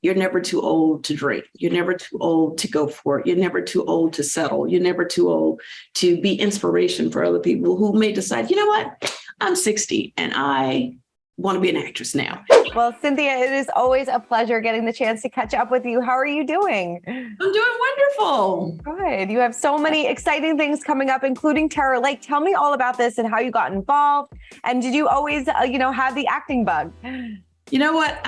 you're never too old to drink. You're never too old to go for it. You're never too old to settle. You're never too old to be inspiration for other people who may decide, you know what, I'm 60 and I want to be an actress now. Well, Cynthia, it is always a pleasure getting the chance to catch up with you. How are you doing? I'm doing wonderful. Good. You have so many exciting things coming up, including Terror Lake. Tell me all about this and how you got involved. And did you always, have the acting bug? You know what?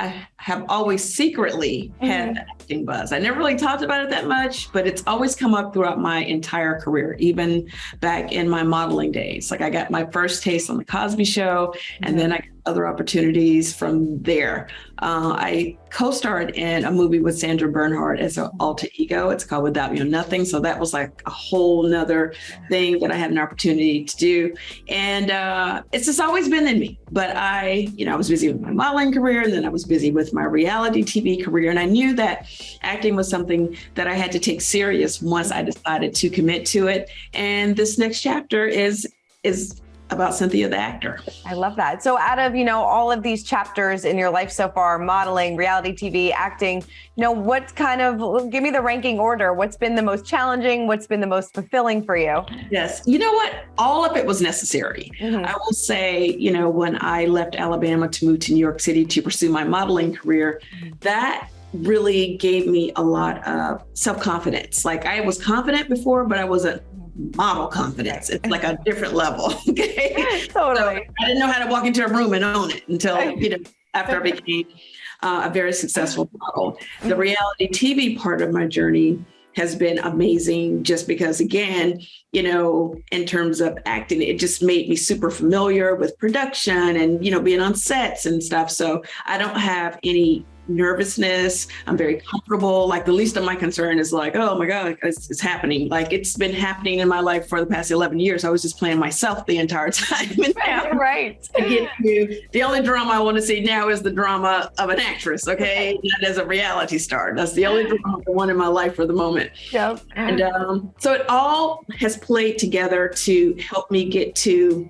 I have always secretly had an acting buzz. I never really talked about it that much, but it's always come up throughout my entire career, even back in my modeling days. Like I got my first taste on the Cosby Show, and then I got other opportunities from there. I co-starred in a movie with Sandra Bernhard as an alter ego. It's called Without Me or Nothing. So that was like a whole nother thing that I had an opportunity to do. And it's just always been in me. But I was busy with my modeling career, and then I was busy with my reality TV career. And I knew that acting was something that I had to take serious once I decided to commit to it. And this next chapter is about Cynthia the actor. I love that. So out of, all of these chapters in your life so far, modeling, reality TV, acting, give me the ranking order. What's been the most challenging? What's been the most fulfilling for you? Yes. You know what? All of it was necessary. I will say, when I left Alabama to move to New York City to pursue my modeling career, that really gave me a lot of self-confidence. Like I was confident before, but I wasn't model confidence. It's like a different level. Okay. Totally. So I didn't know how to walk into a room and own it until, after I became a very successful model. The reality TV part of my journey has been amazing just because, again, in terms of acting, it just made me super familiar with production and, being on sets and stuff. So I don't have any nervousness. I'm very comfortable. Like the least of my concern is like, oh my God, it's happening. Like it's been happening in my life for the past 11 years. I was just playing myself the entire time. And now, right. The only drama I want to see now is the drama of an actress. Okay. Not as a reality star. That's the only drama I want in my life for the moment. Yep. And so it all has played together to help me get to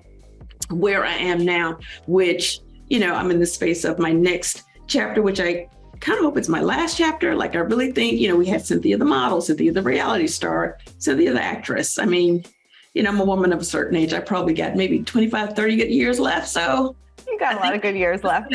where I am now, which, I'm in the space of my next chapter, which I kind of hope it's my last chapter. Like I really think, we had Cynthia the model, Cynthia the reality star, Cynthia the actress. I mean, I'm a woman of a certain age. I probably got maybe 25, 30 good years left. So you got a lot of good years left.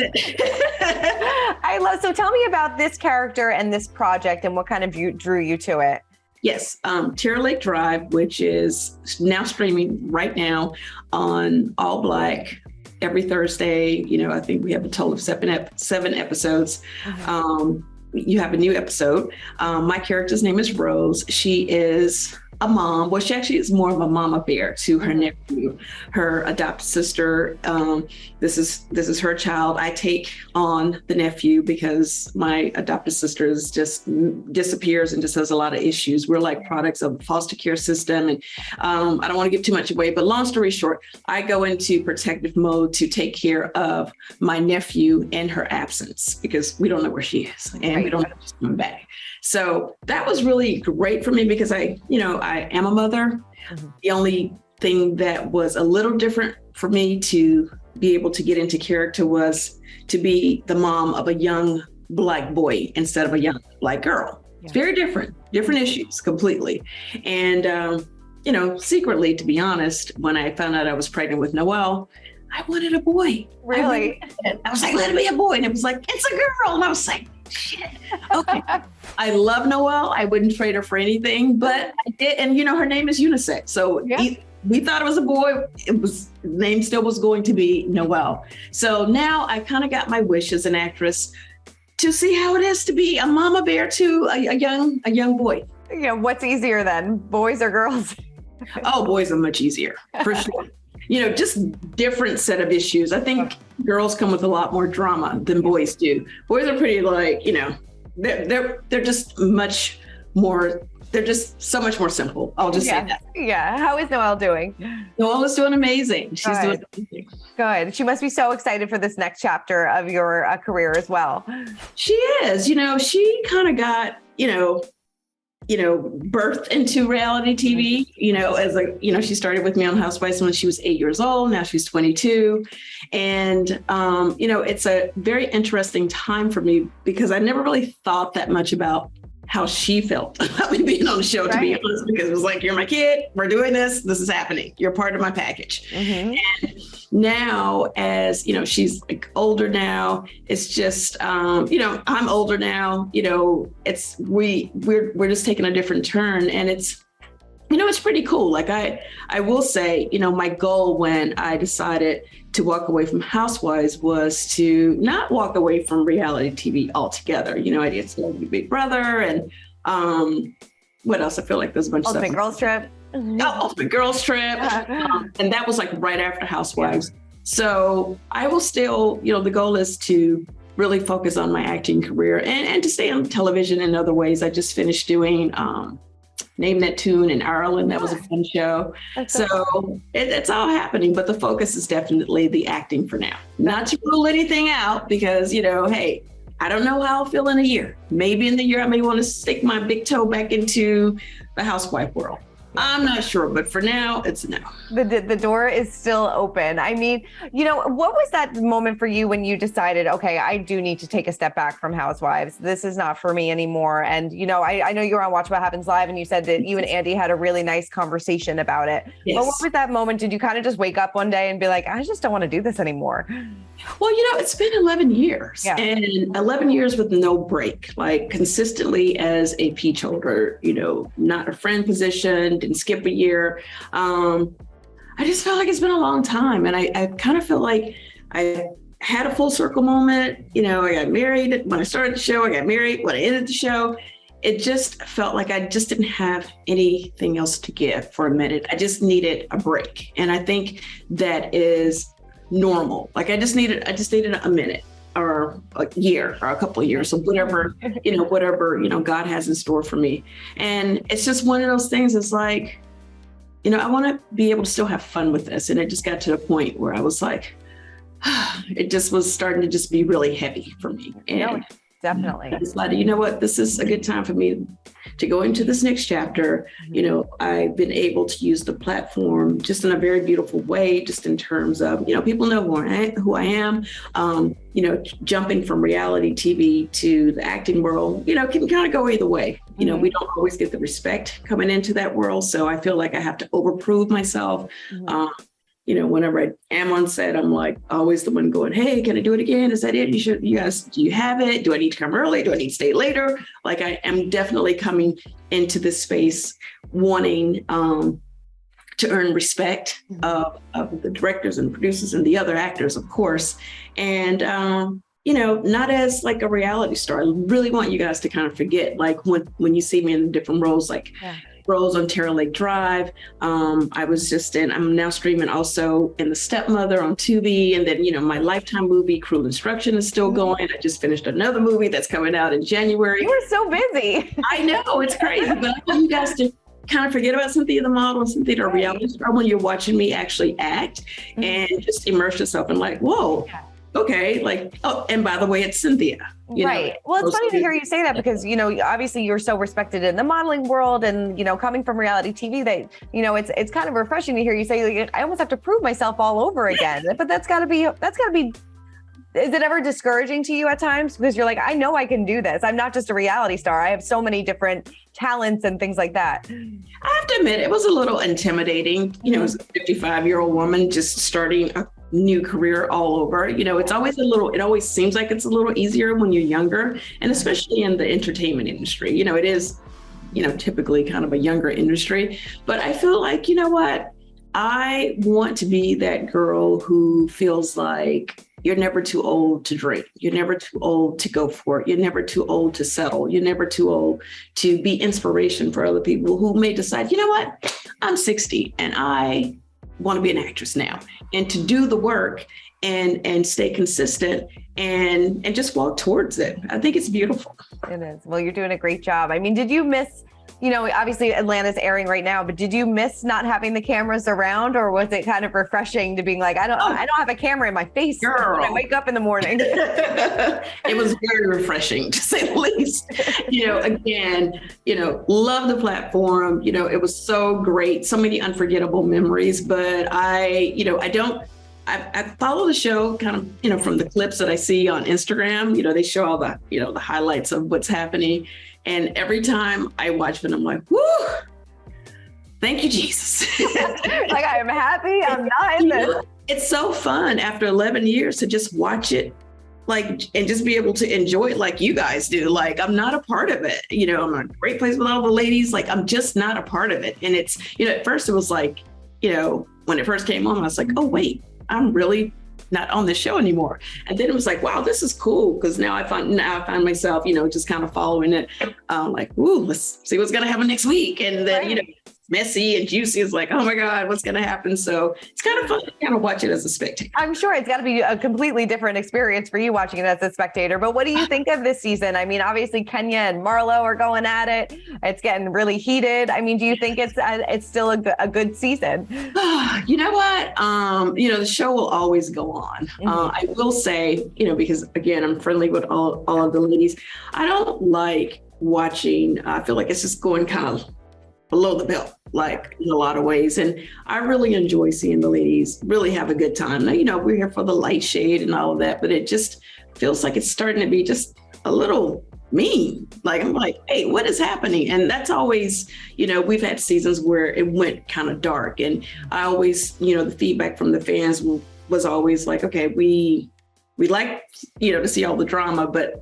So tell me about this character and this project and what kind of drew you to it. Yes. Terror Lake Drive, which is now streaming right now on All Blac. Every Thursday, I think we have a total of seven episodes. You have a new episode. My character's name is Rose. She is a mom. Well, she actually is more of a mama bear to her nephew, her adopted sister. This is her child. I take on the nephew because my adopted sister just disappears and just has a lot of issues. We're like products of the foster care system. And I don't want to give too much away, but long story short, I go into protective mode to take care of my nephew in her absence because we don't know where she is and we don't know if she's coming back. So that was really great for me because I am a mother. The only thing that was a little different for me to be able to get into character was to be the mom of a young Black boy instead of a young Black girl. It's very different issues completely. And, secretly, to be honest, when I found out I was pregnant with Noella, I wanted a boy. Really? I was like, let it be a boy. And it was like, it's a girl. And I was like, shit. Okay. I love Noella. I wouldn't trade her for anything, but I did. And her name is unisex. So we thought it was a boy. His name still was going to be Noella. So now I kind of got my wish as an actress to see how it is to be a mama bear to a young boy. What's easier then, boys or girls? Oh, boys are much easier for sure. Just different set of issues. I think girls come with a lot more drama than boys do. Boys are pretty they're just much more, they're just so much more simple. I'll just say that. Yeah. How is Noelle doing? Noella's doing amazing. She's doing amazing. Good. She must be so excited for this next chapter of your career as well. She is. She kind of got, birthed into reality TV, she started with me on Housewives when she was 8 years old. Now she's 22. And, it's a very interesting time for me because I never really thought that much about how she felt about me being on the show, to be honest, because it was like, you're my kid, we're doing this is happening. You're part of my package. And now as, she's like older now, it's just, I'm older now, we're just taking a different turn, and it's pretty cool. Like I will say, my goal when I decided to walk away from Housewives was to not walk away from reality TV altogether. I did Celebrity Big Brother and what else? I feel like there's a bunch of stuff. Ultimate Girls Trip. Ultimate Girls Trip. And that was like right after Housewives. So I will still, the goal is to really focus on my acting career and to stay on television in other ways. I just finished doing Name That Tune in Ireland. That was a fun show. It's all happening, but the focus is definitely the acting for now. Not to rule anything out because, hey, I don't know how I'll feel in a year. Maybe in the year I may want to stick my big toe back into the housewife world. I'm not sure, but for now, it's no. The door is still open. I mean, what was that moment for you when you decided, okay, I do need to take a step back from Housewives. This is not for me anymore. And, I know you were on Watch What Happens Live and you said that you and Andy had a really nice conversation about it. Yes. But what was that moment? Did you kind of just wake up one day and be like, I just don't want to do this anymore? Well, it's been 11 years and 11 years with no break, like consistently as a peach holder, not a friend position, didn't skip a year. I just felt like it's been a long time. And I kind of feel like I had a full circle moment. I got married when I started the show. I got married when I ended the show. It just felt like I just didn't have anything else to give for a minute. I just needed a break. And I think that is normal. Like I just needed a minute or a year or a couple of years. So whatever God has in store for me. And it's just one of those things. It's like, I want to be able to still have fun with this. And it just got to the point where I was like, it just was starting to just be really heavy for me. And definitely. I decided, you know what, this is a good time for me to go into this next chapter. I've been able to use the platform just in a very beautiful way, just in terms of, people know who I am, jumping from reality TV to the acting world, can kind of go either way. We don't always get the respect coming into that world. So I feel like I have to overprove myself. Whenever I am on set, I'm like always the one going, hey, can I do it again? Is that it? You guys, do you have it? Do I need to come early? Do I need to stay later? Like I am definitely coming into this space wanting to earn respect of the directors and producers and the other actors, of course. And, not as like a reality star. I really want you guys to kind of forget, like when you see me in different roles, roles on Terra Lake Drive. I'm now streaming also in The Stepmother on Tubi. And then, my Lifetime movie, Cruel Instruction, is still going. I just finished another movie that's coming out in January. You were so busy. I know, it's crazy. But I want you guys to kind of forget about Cynthia the model and Cynthia the reality star when you're watching me actually act and just immerse yourself in like, whoa. Okay, and by the way, it's Cynthia. Right. Well, it's funny to hear you say that because, obviously you're so respected in the modeling world and, coming from reality TV that, it's kind of refreshing to hear you say, like, I almost have to prove myself all over again. But that's gotta be, is it ever discouraging to you at times? Because you're like, I know I can do this. I'm not just a reality star. I have so many different talents and things like that. I have to admit, it was a little intimidating. As a 55-year-old woman just starting a new career all over. It's always it always seems like it's a little easier when you're younger, and especially in the entertainment industry. It is, typically kind of a younger industry. But I feel like, what? I want to be that girl who feels like you're never too old to drink. You're never too old to go for it. You're never too old to settle. You're never too old to be inspiration for other people who may decide, I'm 60 and I want to be an actress now, and to do the work and stay consistent and just walk towards it. I think it's beautiful. It is. Well, you're doing a great job. I mean, did you miss Obviously Atlanta's airing right now, but did you miss not having the cameras around, or was it kind of refreshing to being like, I don't have a camera in my face when I wake up in the morning? It was very refreshing, to say the least. Again, love the platform. It was so great, so many unforgettable memories. But I follow the show kind of, from the clips that I see on Instagram. They show all the, the highlights of what's happening. And every time I watch it, I'm like, whoo, thank you, Jesus. Like, I am happy I'm not in this. It's so fun after 11 years to just watch it, and just be able to enjoy it like you guys do. Like, I'm not a part of it. I'm in a great place with all the ladies. Like, I'm just not a part of it. And it's, at first it was like, when it first came on, I was like, oh, wait, I'm really not on the show anymore. And then it was like, wow, this is cool. Because now I find myself, just kind of following it. Like, ooh, let's see what's going to happen next week. And then, right. Messy and juicy is like, oh my God, what's going to happen? So it's kind of fun to kind of watch it as a spectator. I'm sure it's got to be a completely different experience for you watching it as a spectator. But what do you think of this season? I mean, obviously Kenya and Marlo are going at it. It's getting really heated. I mean, do you think it's still a good season? You know what? The show will always go on. Mm-hmm. I will say, because again, I'm friendly with all of the ladies. I don't like watching. I feel like it's just going kind of below the belt, like in a lot of ways. And I really enjoy seeing the ladies really have a good time. Now, we're here for the light shade and all of that, but it just feels like it's starting to be just a little mean. Like, I'm like, hey, what is happening? And that's always, we've had seasons where it went kind of dark. And I always, the feedback from the fans was always like, okay, we like, to see all the drama, but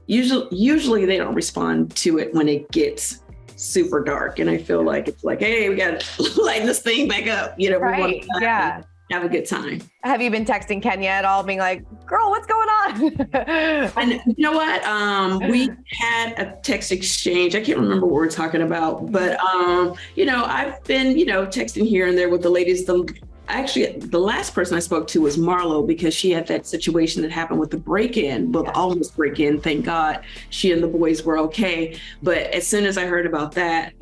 usually they don't respond to it when it gets super dark. And I feel like it's like, hey, we got to lighten this thing back up. Right. We want to have a good time. Have you been texting Kenya at all, being like, girl, what's going on? And you know what? We had a text exchange. I can't remember what we're talking about, but I've been, texting here and there with the ladies. Actually, the last person I spoke to was Marlo, because she had that situation that happened with the break-in, almost break-in. Thank God she and the boys were okay. But as soon as I heard about that,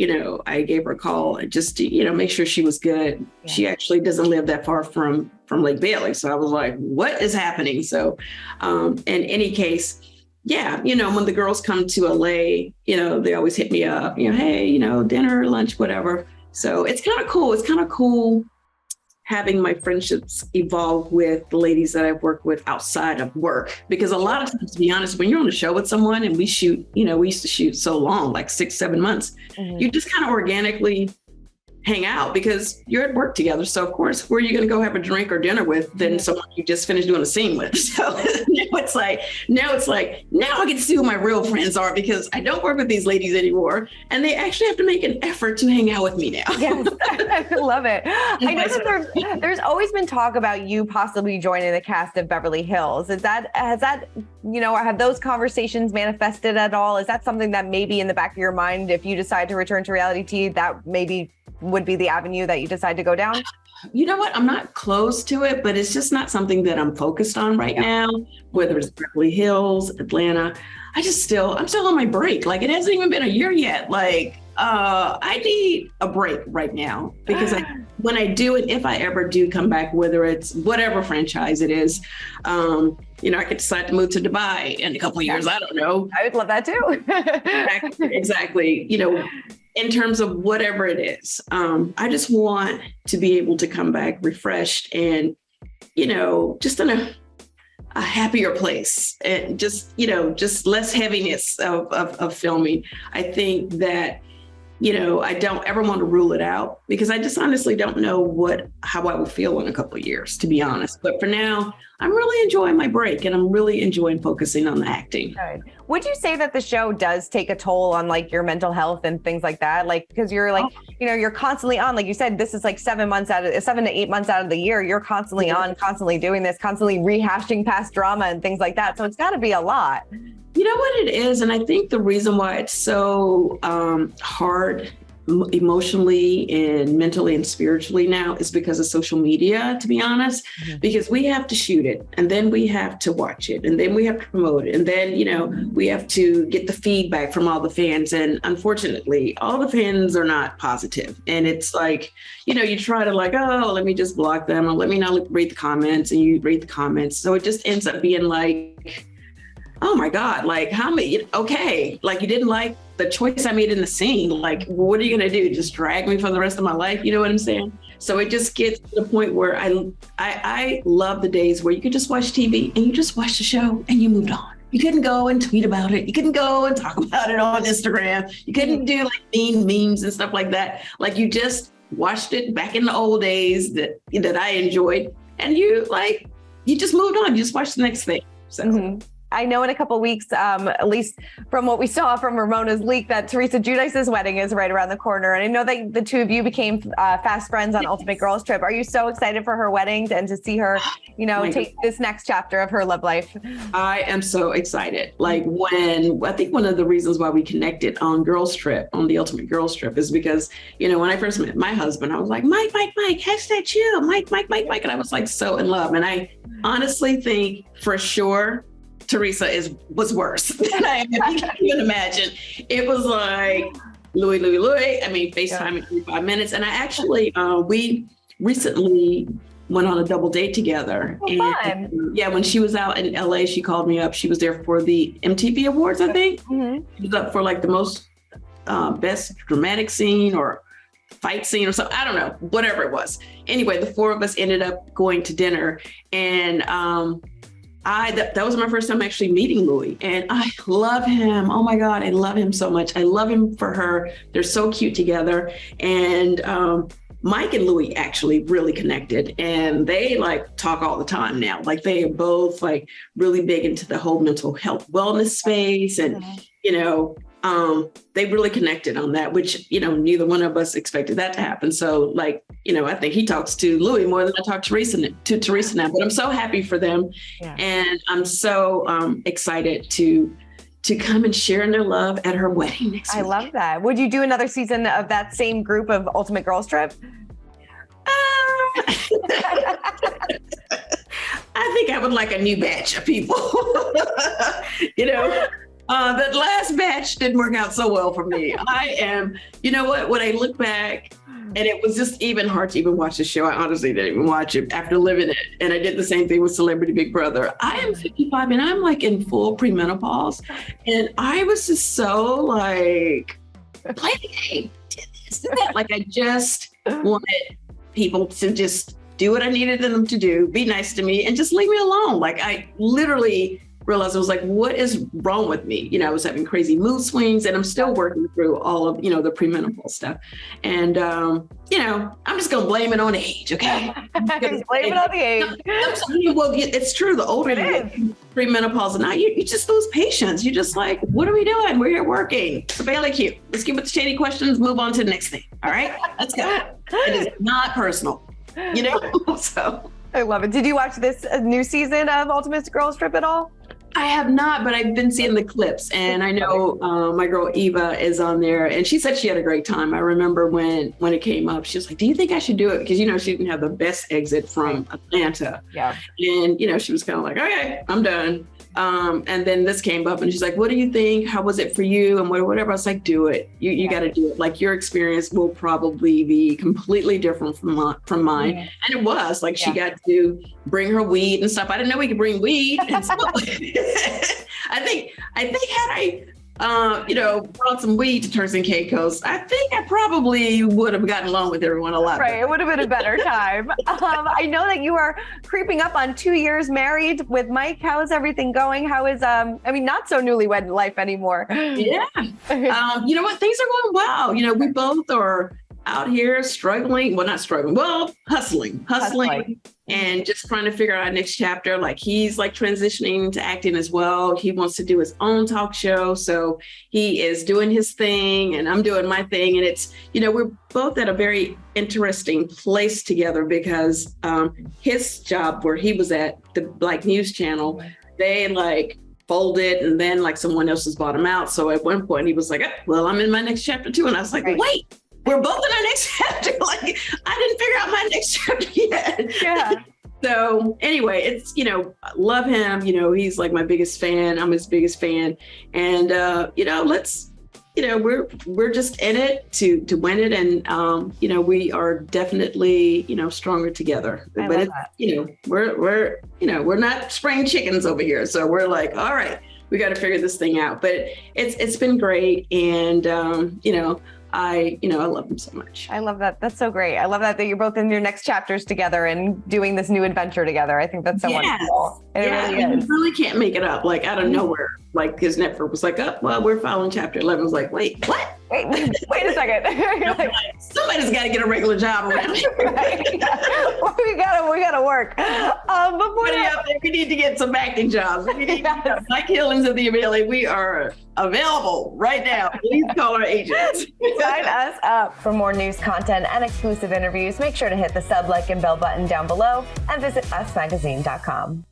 I gave her a call just to, make sure she was good. Yeah. She actually doesn't live that far from Lake Bailey. So I was like, what is happening? So in any case, yeah, when the girls come to LA, they always hit me up, hey, dinner, lunch, whatever. So it's kind of cool. It's kind of cool having my friendships evolve with the ladies that I've worked with outside of work. Because a lot of times, to be honest, when you're on a show with someone and we shoot, we used to shoot so long, like 6-7 months, you just kind of organically hang out because you're at work together. So of course, where are you going to go have a drink or dinner with than someone you just finished doing a scene with? So now I get to see who my real friends are, because I don't work with these ladies anymore. And they actually have to make an effort to hang out with me now. Yes, I love it. I know that there's always been talk about you possibly joining the cast of Beverly Hills. Have those conversations manifested at all? Is that something that maybe in the back of your mind, if you decide to return to reality TV, that maybe would be the avenue that you decide to go down? You know what? I'm not close to it, but it's just not something that I'm focused on right now, whether it's Beverly Hills, Atlanta. I'm still on my break. Like, it hasn't even been a year yet. Like, I need a break right now, because when I do it, if I ever do come back, whether it's whatever franchise it is, I could decide to move to Dubai in a couple of years. I don't know. I would love that too. Exactly. In terms of whatever it is, I just want to be able to come back refreshed and, just in a happier place, and just less heaviness of filming. I think that, I don't ever want to rule it out, because I just honestly don't know how I will feel in a couple of years, to be honest. But for now, I'm really enjoying my break, and I'm really enjoying focusing on the acting. Good. Would you say that the show does take a toll on like your mental health and things like that? Like, because you're like, you're constantly on, like you said, this is like 7 to 8 months out of the year. You're constantly on, constantly doing this, constantly rehashing past drama and things like that. So it's got to be a lot. You know what it is? And I think the reason why it's so hard emotionally and mentally and spiritually now is because of social media, to be honest, because we have to shoot it and then we have to watch it and then we have to promote it. And then, you know, we have to get the feedback from all the fans. And unfortunately, all the fans are not positive. And it's like, you know, you try to like, oh, let me just block them or let me not read the comments, and you read the comments. So it just ends up being like, oh my God, like how many, okay, like you didn't like the choice I made in the scene. Like, what are you going to do? Just drag me for the rest of my life? You know what I'm saying? So it just gets to the point where I love the days where you could just watch TV and you just watch the show and you moved on. You couldn't go and tweet about it. You couldn't go and talk about it on Instagram. You couldn't do like memes and stuff like that. Like you just watched it back in the old days that I enjoyed, and you just moved on. You just watched the next thing. So. I know in a couple of weeks, at least from what we saw from Ramona's leak, that Teresa Giudice's wedding is right around the corner. And I know that the two of you became fast friends on Ultimate Girls Trip. Are you so excited for her wedding and to see her, you know, take this next chapter of her love life? I am so excited. Like I think one of the reasons why we connected on Girls Trip, on the Ultimate Girls Trip, is because, you know, when I first met my husband, I was like, Mike, hashtag chill, Mike. And I was like so in love. And I honestly think for sure, Teresa was worse than I can even imagine. It was like Louis. I mean, FaceTime in 35 minutes. And I actually, we recently went on a double date together. Fun. Yeah, when she was out in LA, she called me up. She was there for the MTV Awards, I think. She was up for like the most best dramatic scene or fight scene or something. I don't know, whatever it was. Anyway, the four of us ended up going to dinner, and that was my first time actually meeting Louis, and I love him. Oh my God, I love him so much. I love him for her. They're so cute together. And Mike and Louis actually really connected, and they like talk all the time now. Like they are both like really big into the whole mental health wellness space, and you know, they really connected on that, which, you know, neither one of us expected that to happen. So like, you know, I think he talks to Louis more than I talk to Teresa now, but I'm so happy for them. Yeah. And I'm so excited to come and share in their love at her wedding next week. I love that. Would you do another season of that same group of Ultimate Girls Trip? I think I would like a new batch of people. You know, that last batch didn't work out so well for me. You know what, when I look back, and it was just even hard to even watch the show. I honestly didn't even watch it after living it. And I did the same thing with Celebrity Big Brother. I am 55 and I'm like in full premenopause. And I was just so like, play the game, did this, did that. Like I just wanted people to just do what I needed them to do, be nice to me, and just leave me alone. Like I literally realized I was like, what is wrong with me? You know, I was having crazy mood swings, and I'm still working through all of, you know, the premenopause stuff. And, you know, I'm just going to blame it on age, okay? Blame it on the age. Well, it's true. The older you get, premenopause, and now you just lose patience. You're just like, what are we doing? We're here working. It's barely cute. Let's get with the shady questions, move on to the next thing. All right, let's go. It is not personal, you know? So I love it. Did you watch this new season of Ultimate Girls Trip at all? I have not, but I've been seeing the clips, and I know my girl Eva is on there, and she said she had a great time. I remember when it came up, she was like, do you think I should do it? Because, you know, she didn't have the best exit from Atlanta. Yeah. And, you know, she was kind of like, okay, I'm done. And then this came up, and she's like, what do you think? How was it for you? And whatever. I was like, do it. You got to do it. Like your experience will probably be completely different from mine. Yeah. And it was like, she got to bring her weed and stuff. I didn't know we could bring weed. And so I think had I, you know, brought some weed to Turks and Caicos, I think I probably would have gotten along with everyone a lot. Right. It would have been a better time. I know that you are creeping up on 2 years married with Mike. How is everything going? How is, I mean, not so newlywed life anymore. Yeah. You know what? Things are going well. You know, we both are out here struggling. Well, not struggling. Well, hustling. And just trying to figure out our next chapter. Like he's like transitioning to acting as well. He wants to do his own talk show. So he is doing his thing and I'm doing my thing. And it's, you know, we're both at a very interesting place together because his job where he was at, the Blac News channel, they like folded and then like someone else has bought him out. So at one point he was like, oh, well, I'm in my next chapter too. And I was like, wait, we're both in our next chapter. Like, I didn't figure out my next chapter yet. Yeah. So anyway, it's, I love him. He's like my biggest fan. I'm his biggest fan. And, we're just in it to win it. And, we are definitely, stronger together. I but love that. We're not spring chickens over here. So we're like, all right, we got to figure this thing out. But it's been great. And, I love him so much. I love that. That's so great. I love that you're both in your next chapters together and doing this new adventure together. I think that's so wonderful. And it really is. You really can't make it up, like out of nowhere. Like his Netflix was like, oh, well, we're following chapter 11. I was like, wait, what? Wait a second. You're like, somebody's got to get a regular job around here. Right? we gotta work. We need to get some acting jobs. We need Mike Hillings of the Amelia. We are available right now. Please call our agents. Sign us up. For more news content and exclusive interviews, make sure to hit the sub, like, and bell button down below and visit usmagazine.com.